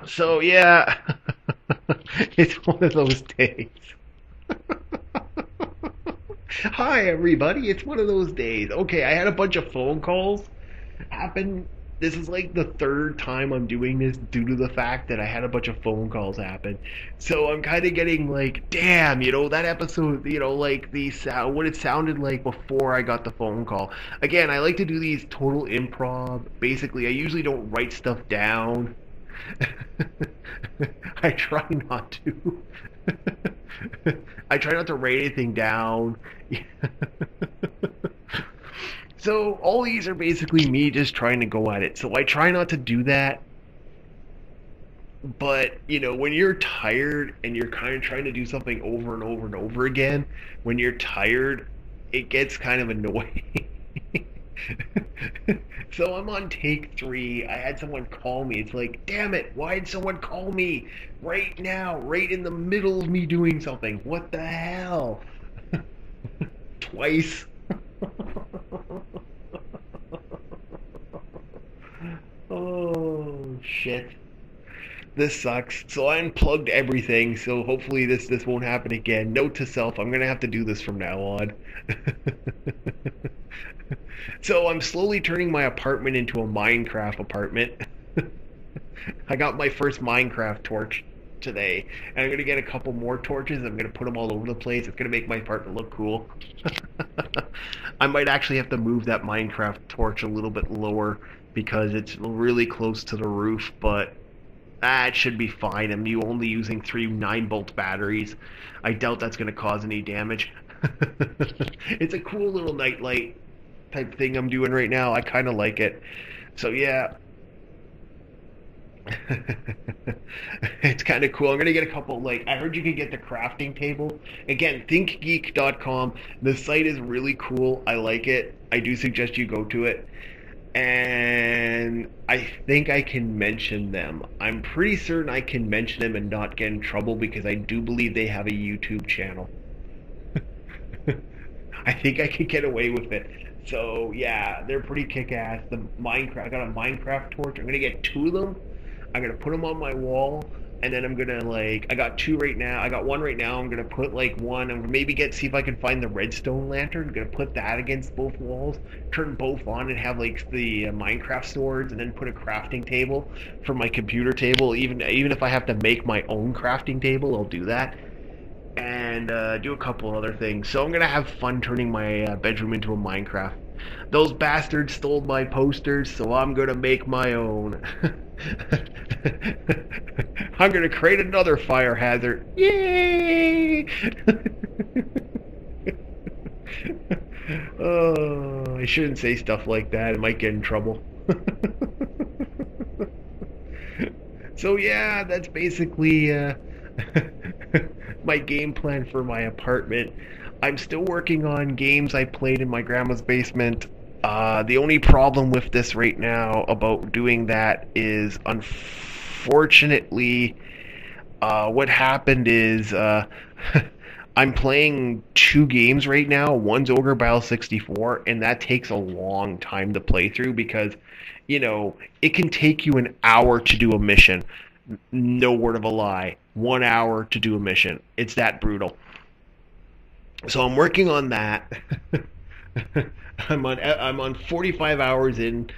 So yeah, it's one of those days. Hi everybody, it's one of those days. Okay, I had a bunch of phone calls happen. This is like the third time I'm doing this due to the fact that I had a bunch of phone calls happen. So I'm kind of getting like, damn, that episode, like the sound, what it sounded like before I got the phone call. Again, I like to do these total improv. Basically, I usually don't write stuff down. I try not to. I try not to write anything down. So all these are basically me just trying to go at it. So I try not to do that. But, when you're tired and you're kind of trying to do something over and over and over again, when you're tired, it gets kind of annoying. So I'm on take 3. I had someone call me. It's like, damn it, why did someone call me right now, right in the middle of me doing something? What the hell? Twice. Oh, shit. This sucks. So I unplugged everything, so hopefully this won't happen again. Note to self, I'm gonna have to do this from now on. So I'm slowly turning my apartment into a Minecraft apartment. I got my first Minecraft torch today, and I'm gonna get a couple more torches. I'm gonna put them all over the place. It's gonna make my apartment look cool. I might actually have to move that Minecraft torch a little bit lower because it's really close to the roof, but it should be fine. I'm only using 3 9-volt batteries. I doubt that's going to cause any damage. It's a cool little nightlight type thing I'm doing right now. I kind of like it. So yeah. It's kind of cool. I'm going to get a couple, I heard you can get the crafting table. Again, thinkgeek.com. The site is really cool. I like it. I do suggest you go to it. And I think I can mention them. I'm pretty certain I can mention them and not get in trouble because I do believe they have a YouTube channel. I think I could get away with it. So yeah, they're pretty kick-ass. I got a Minecraft torch. I'm gonna get 2 of them. I'm gonna put them on my wall, and then I'm gonna I got 2 right now. I got 1 right now. I'm gonna put one. I'm gonna maybe see if I can find the redstone lantern. I'm gonna put that against both walls, turn both on, and have the Minecraft swords, and then put a crafting table for my computer table. Even if I have to make my own crafting table, I'll do that. And do a couple other things. So I'm gonna have fun turning my bedroom into a Minecraft. Those bastards stole my posters, so I'm gonna make my own. I'm gonna create another fire hazard. Yay! Oh, I shouldn't say stuff like that. It might get in trouble. So yeah, that's basically my game plan for my apartment. I'm still working on games I played in my grandma's basement. The only problem with this right now about doing that is, unfortunately, what happened is I'm playing 2 games right now. One's Ogre Battle 64, and that takes a long time to play through because, it can take you an hour to do a mission. No word of a lie. 1 hour to do a mission. It's that brutal. So I'm working on that. I'm on 45 hours in,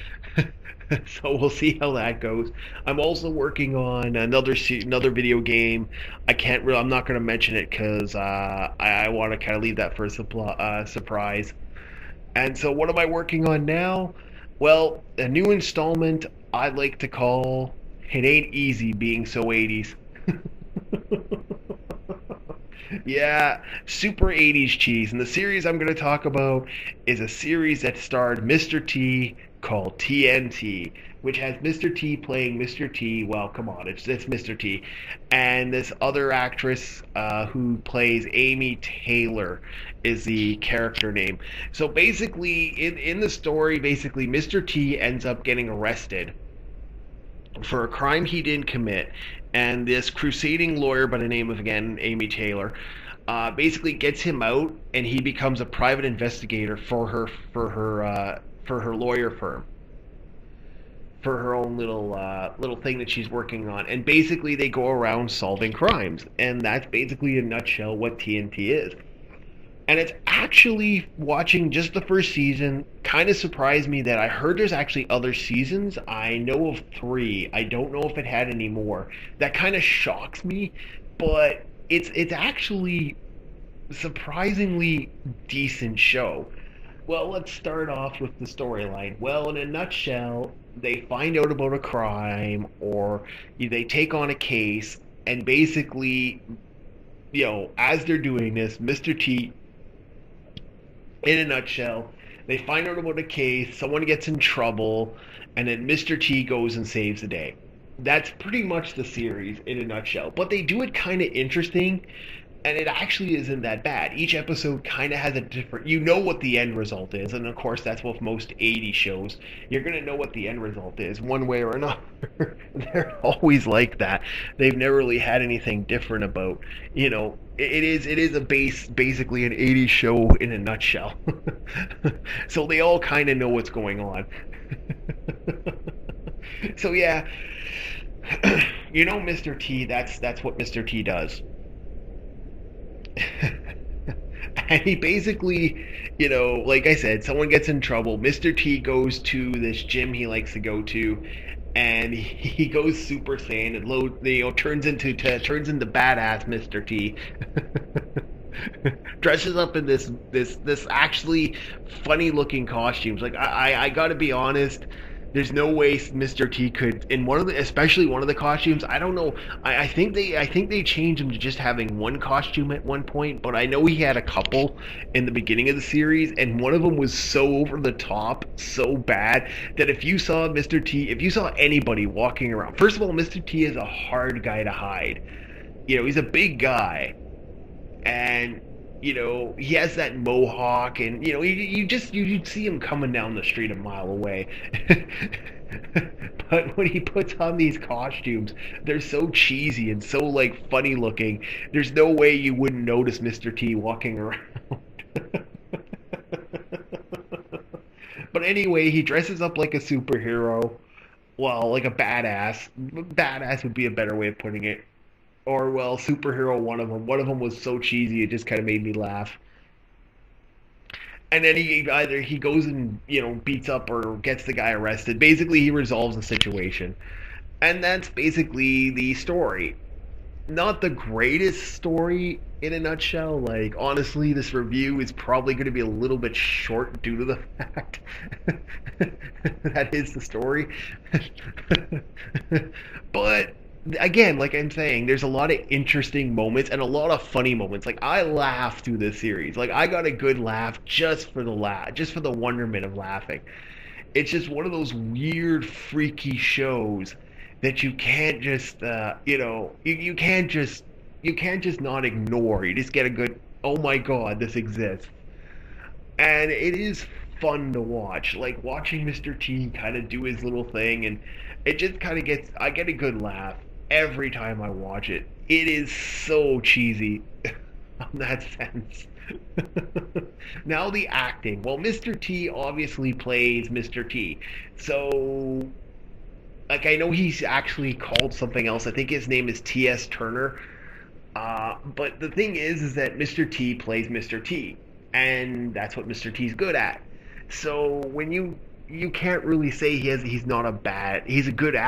so we'll see how that goes. I'm also working on another video game. I'm not going to mention it because I want to kind of leave that for a surprise. And so what am I working on now? Well, a new installment I'd like to call "It Ain't Easy Being So 80s." Yeah, super 80s cheese. And the series I'm going to talk about is a series that starred Mr. T called TnT, which has Mr. T playing Mr. T. Well, come on, it's Mr. T. And this other actress who plays Amy Taylor is the character name. So basically, in the story, basically, Mr. T ends up getting arrested for a crime he didn't commit, and this crusading lawyer by the name of, again, Amy Taylor, basically gets him out, and he becomes a private investigator for her lawyer firm. for her own little thing that she's working on, and basically they go around solving crimes, and that's basically in a nutshell what TNT is. And it's actually, watching just the first season, kind of surprised me that I heard there's actually other seasons. I know of three. I don't know if it had any more. That kind of shocks me, but it's actually surprisingly decent show. Well, let's start off with the storyline. Well, in a nutshell, they find out about a crime, or they take on a case, and basically, as they're doing this, Mr. T, in a nutshell, they find out about a case, someone gets in trouble, and then Mr. T goes and saves the day. That's pretty much the series in a nutshell. But they do it kind of interesting, and it actually isn't that bad. Each episode kind of has a different, what the end result is, and of course that's what most 80 shows, you're going to know what the end result is one way or another. They're always like that. They've never really had anything different about, it is basically an 80s show in a nutshell. So they all kind of know what's going on. So yeah, Mr. T, that's what Mr. T does. And he basically, like I said, someone gets in trouble. Mr. T goes to this gym he likes to go to, and he goes Super Saiyan and turns into badass Mr. T. Dresses up in this actually funny looking costumes. Like I gotta be honest, there's no way Mr. T could, in especially one of the costumes. I don't know. I think they changed him to just having one costume at one point, but I know he had a couple in the beginning of the series, and one of them was so over the top, so bad, that if you saw Mr. T, if you saw anybody walking around, first of all, Mr. T is a hard guy to hide. He's a big guy, and he has that mohawk, and you'd see him coming down the street a mile away. But when he puts on these costumes, they're so cheesy and so like funny looking. There's no way you wouldn't notice Mr. T walking around. But anyway, he dresses up like a superhero. Well, like a badass. Badass would be a better way of putting it. Or, well, superhero, one of them. One of them was so cheesy, it just kind of made me laugh. And then he goes and, beats up or gets the guy arrested. Basically, he resolves the situation. And that's basically the story. Not the greatest story in a nutshell. Like, honestly, this review is probably going to be a little bit short due to the fact that is the story. But again, like I'm saying, there's a lot of interesting moments and a lot of funny moments. Like, I laughed through this series. Like, I got a good laugh just for the wonderment of laughing. It's just one of those weird, freaky shows that you can't just, you can't just not ignore. You just get a good, oh my god, this exists. And it is fun to watch. Like, watching Mr. T kind of do his little thing, and it just kind of I get a good laugh every time I watch it. It is so cheesy on that sense. Now the acting. Well, Mr. T obviously plays Mr. T. So, like, I know he's actually called something else. I think his name is T.S. Turner. But the thing is that Mr. T plays Mr. T. And that's what Mr. T's good at. So when you can't really say he's a great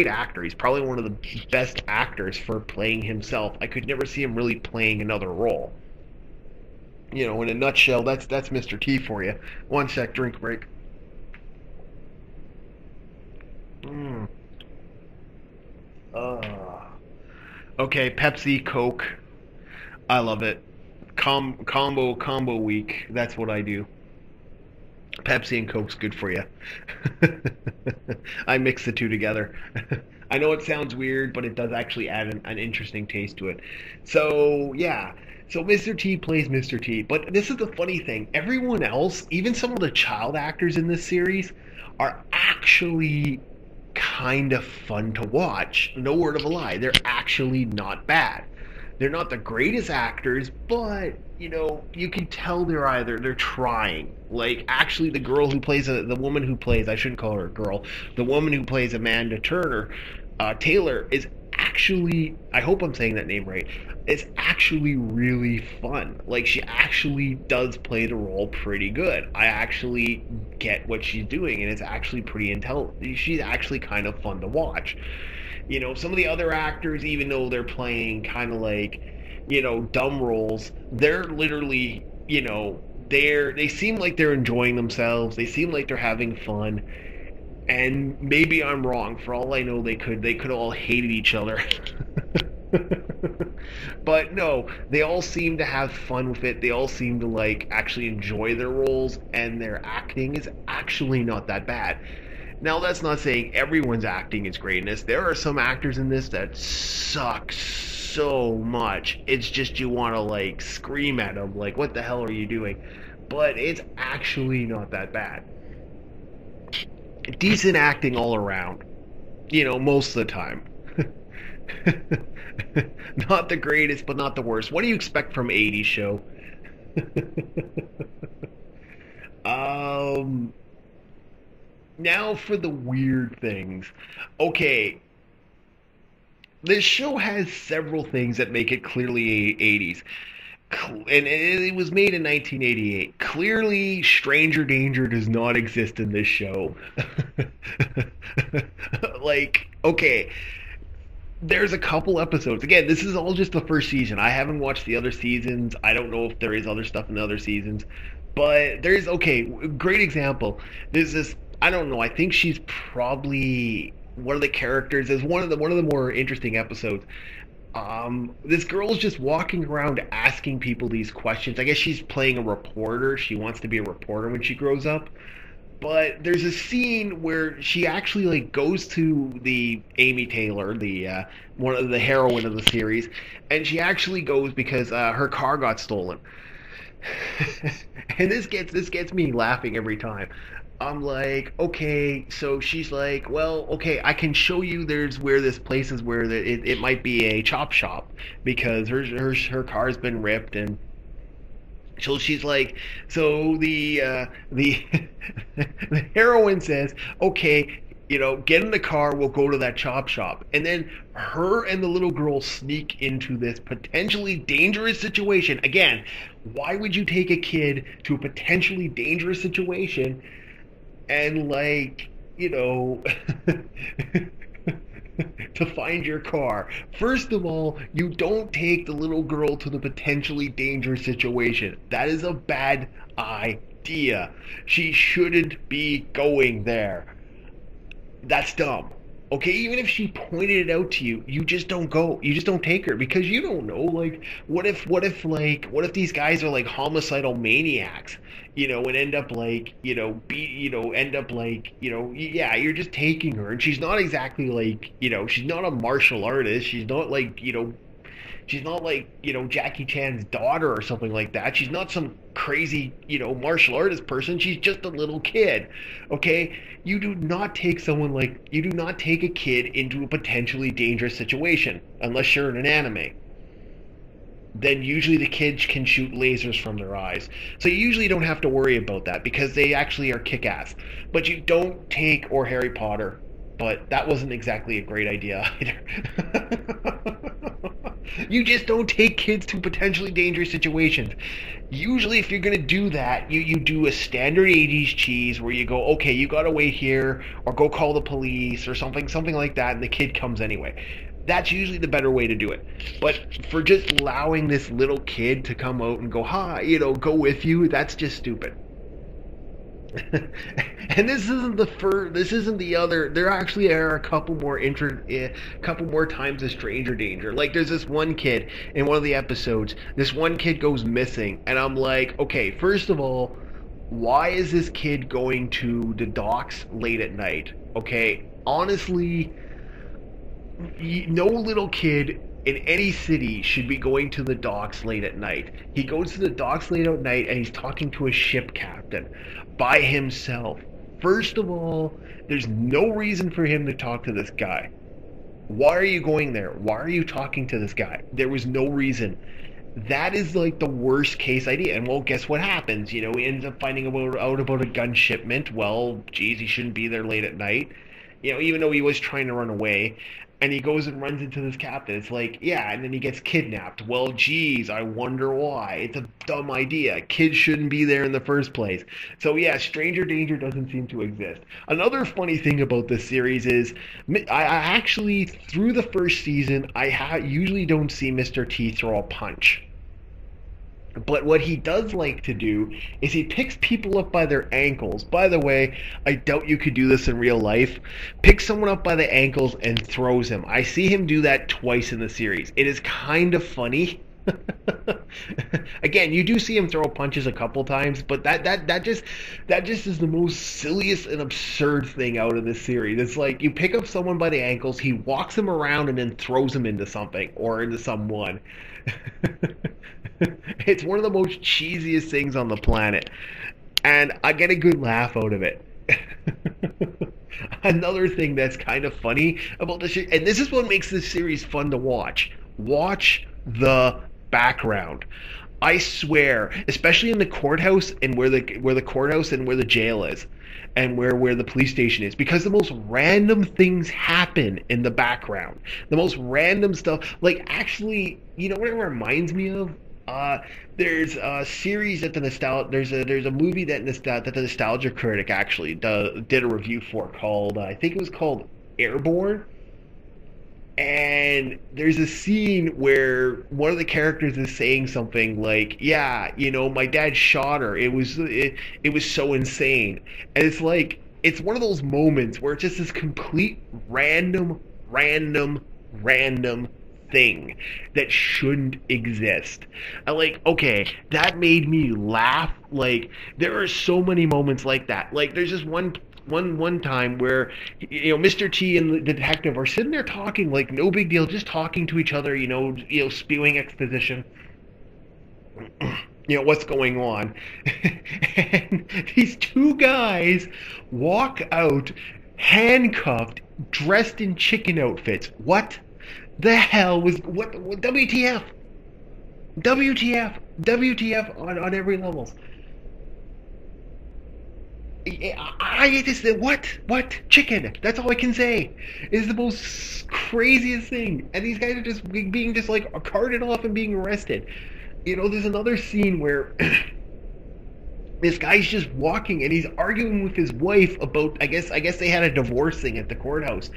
actor. He's probably one of the best actors for playing himself. I could never see him really playing another role. In a nutshell, that's Mr. T for you. One sec, drink break. Okay, Pepsi, Coke. I love it. Combo week. That's what I do. Pepsi and Coke's good for you. I mix the two together. I know it sounds weird, but it does actually add an interesting taste to it. So, yeah. So Mr. T plays Mr. T. But this is the funny thing. Everyone else, even some of the child actors in this series, are actually kind of fun to watch. No word of a lie. They're actually not bad. They're not the greatest actors, but you can tell they're trying. Like actually, the girl who plays the woman who plays, I shouldn't call her a girl, the woman who plays Amanda Turner, Taylor is actually, I hope I'm saying that name right. It's actually really fun. Like she actually does play the role pretty good. I actually get what she's doing, and it's actually pretty intelligent. She's actually kind of fun to watch. Some of the other actors, even though they're playing kind of like, dumb roles, they're literally, they seem like they're enjoying themselves. They seem like they're having fun. And maybe I'm wrong. For all I know, they could all hated each other. But no, they all seem to have fun with it. They all seem to like actually enjoy their roles, and their acting is actually not that bad. Now, that's not saying everyone's acting is greatness. There are some actors in this that suck so much. It's just you want to like scream at them, like, what the hell are you doing? But it's actually not that bad. Decent acting all around, most of the time. Not the greatest, but not the worst. What do you expect from 80s show? um, Now for the weird things. Okay, this show has several things that make it clearly 80s. And it was made in 1988. Clearly, stranger danger does not exist in this show. Like, okay, there's a couple episodes. Again, this is all just the first season. I haven't watched the other seasons. I don't know if there is other stuff in the other seasons. But there's, okay, great example. There's this, I don't know, I think she's probably one of the characters. Is one of the more interesting episodes. This girl's just walking around asking people these questions. I guess she's playing a reporter. She wants to be a reporter when she grows up. But there's a scene where she actually like goes to the Amy Taylor, the one of the heroine of the series, and she actually goes because her car got stolen. And this gets me laughing every time. I'm like, okay, so she's like, well, okay, I can show you there's where this place is where it might be a chop shop because her car's been ripped. And so she's like, so the the heroine says, okay, get in the car, we'll go to that chop shop. And then her and the little girl sneak into this potentially dangerous situation. Again, why would you take a kid to a potentially dangerous situation and like, to find your car? First of all, you don't take the little girl to the potentially dangerous situation. That is a bad idea. She shouldn't be going there. That's dumb. Okay, even if she pointed it out to you, you just don't go. You just don't take her because you don't know. Like, what if these guys are like homicidal maniacs, and end up like, yeah, you're just taking her, and she's not exactly like, she's not a martial artist. She's not like, Jackie Chan's daughter or something like that. She's not some crazy, martial artist person. She's just a little kid. Okay? You do not take a kid into a potentially dangerous situation unless you're in an anime. Then usually the kids can shoot lasers from their eyes. So you usually don't have to worry about that because they actually are kick-ass. But you don't take, or Harry Potter, but that wasn't exactly a great idea either. You just don't take kids to potentially dangerous situations. Usually if you're going to do that, you do a standard 80s cheese where you go, okay, you got to wait here or go call the police or something like that, and the kid comes anyway. That's usually the better way to do it. But for just allowing this little kid to come out and go, go with you, that's just stupid. And this isn't the first. This isn't the other. There actually are a couple more times of stranger danger. Like there's this one kid in one of the episodes. This one kid goes missing, and I'm like, okay, first of all, why is this kid going to the docks late at night? Okay, honestly, no little kid in any city should be going to the docks late at night. He goes to the docks late at night and he's talking to a ship captain by himself. First of all, there's no reason for him to talk to this guy. Why are you going there? Why are you talking to this guy? There was no reason. That is like the worst case idea. And well, guess what happens? You know, he ends up finding out about a gun shipment. Well, geez, he shouldn't be there late at night. You know, even though he was trying to run away. And he goes and runs into this captain. It's like, yeah, and then he gets kidnapped. Well, geez, I wonder why. It's a dumb idea. Kids shouldn't be there in the first place. So yeah, stranger danger doesn't seem to exist. Another funny thing about this series is, I actually, through the first season, usually don't see Mr. T throw a punch. But what he does like to do is he picks people up by their ankles. By the way, I doubt you could do this in real life. Picks someone up by the ankles and throws him. I see him do that twice in the series. It is kind of funny. Again, you do see him throw punches a couple times, but that just is the most silliest and absurd thing out of this series. It's like you pick up someone by the ankles, he walks him around and then throws him into something or into someone. It's one of the most cheesiest things on the planet, and I get a good laugh out of it. Another thing that's kind of funny about this, and this is what makes this series fun to watch. Watch the background. I swear, especially in the courthouse and where the courthouse and where the jail is, and where the police station is, because the most random things happen in the background. The most random stuff, like actually, you know what it reminds me of? There's a series that there's a movie that the Nostalgia Critic actually did a review for called I think it was called Airborne. And there's a scene where one of the characters is saying something like, "Yeah, you know, my dad shot her. It was so insane." And it's like it's one of those moments where it's just this complete random thing that shouldn't exist. And like, okay, that made me laugh. Like there are so many moments like that. Like there's just one time where Mr. T and the detective are sitting there talking like no big deal, just talking to each other, spewing exposition. What's going on. And these two guys walk out handcuffed, dressed in chicken outfits. What the hell was what WTF? WTF on every level. I just said, what chicken? That's all I can say. It's the most craziest thing, and these guys are just being just like carted off and being arrested. There's another scene where this guy's just walking and he's arguing with his wife about I guess they had a divorce thing at the courthouse.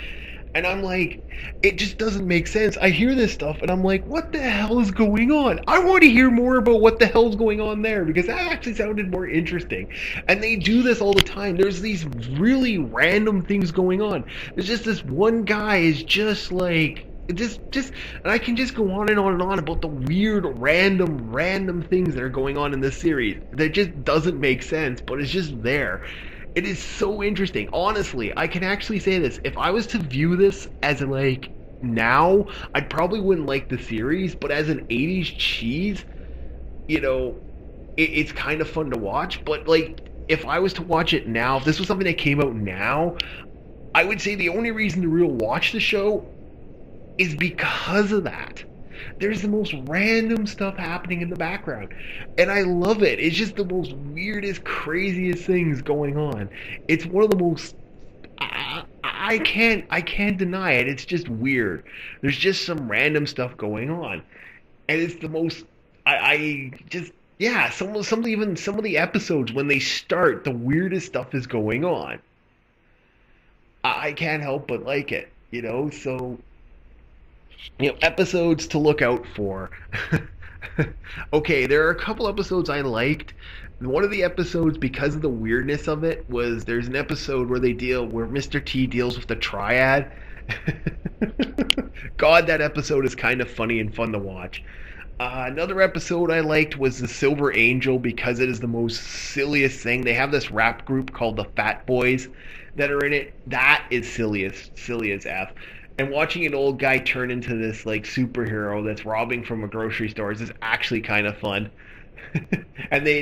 And I'm like, it just doesn't make sense. I hear this stuff and I'm like, what the hell is going on? I want to hear more about what the hell's going on there, because that actually sounded more interesting. And they do this all the time. There's these really random things going on. There's just this one guy is just like, and I can just go on and on and on about the weird, random things that are going on in this series. That just doesn't make sense, but it's just there. It is so interesting. Honestly, I can actually say this. If I was to view this as like now, I probably wouldn't like the series, but as an 80s cheese, it's kind of fun to watch. But like, if I was to watch it now, if this was something that came out now, I would say the only reason to really watch the show is because of that. There's the most random stuff happening in the background, and I love it. It's just the most weirdest, craziest things going on. It's one of the most I can't deny it. It's just weird. There's just some random stuff going on, and it's the most I just yeah. Some of the episodes when they start, the weirdest stuff is going on. I can't help but like it. So. Episodes to look out for. Okay, there are a couple episodes I liked. One of the episodes, because of the weirdness of it, was there's an episode where Mr. T deals with the triad. God, that episode is kind of funny and fun to watch. Another episode I liked was the Silver Angel, because it is the most silliest thing. They have this rap group called the Fat Boys that are in it. That is silly as F. And watching an old guy turn into this like superhero that's robbing from a grocery store is actually kind of fun. And they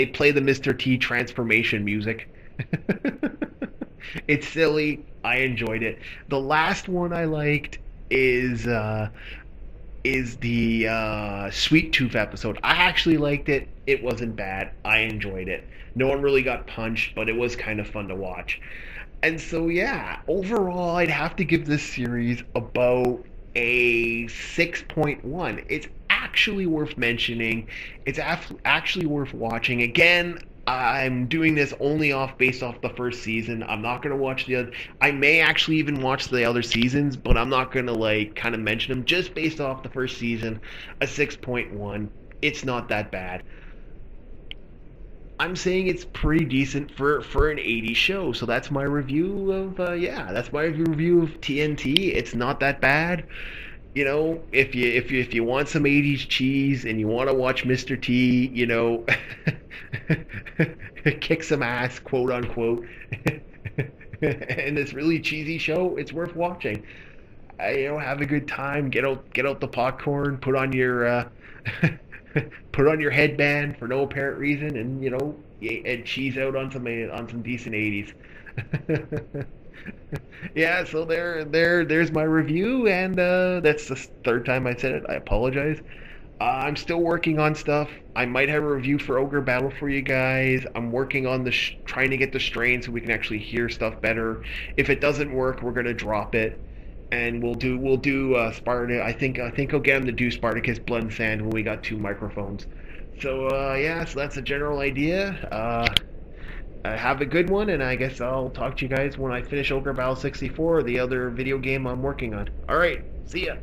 play the Mr. T transformation music. It's silly. I enjoyed it. The last one I liked is the Sweet Tooth episode. I actually liked it. It wasn't bad. I enjoyed it. No one really got punched, but it was kind of fun to watch. And so, yeah, overall, I'd have to give this series about a 6.1. It's actually worth mentioning. It's actually worth watching. Again, I'm doing this only based off the first season. I'm not gonna watch the other. I may actually even watch the other seasons, but I'm not gonna like kind of mention them just based off the first season. A 6.1. It's not that bad. I'm saying it's pretty decent for an 80s show. So that's my review of that's my review of TNT. It's not that bad. You know, if you want some 80s cheese and you want to watch Mr. T, kick some ass, quote unquote, and this really cheesy show, it's worth watching. Have a good time. Get out the popcorn. Put on your put on your headband for no apparent reason, and and cheese out on some decent 80s. Yeah, so there's my review, and that's the third time I said it. I apologize. I'm still working on stuff. I might have a review for Ogre Battle for you guys. I'm working on trying to get the strain so we can actually hear stuff better. If it doesn't work, we're gonna drop it, and we'll do Sparta. I think I'll get him to do Spartacus Blood and Sand when we got two microphones. So yeah, so that's a general idea. Have a good one, and I guess I'll talk to you guys when I finish Ogre Battle 64, the other video game I'm working on. Alright, see ya!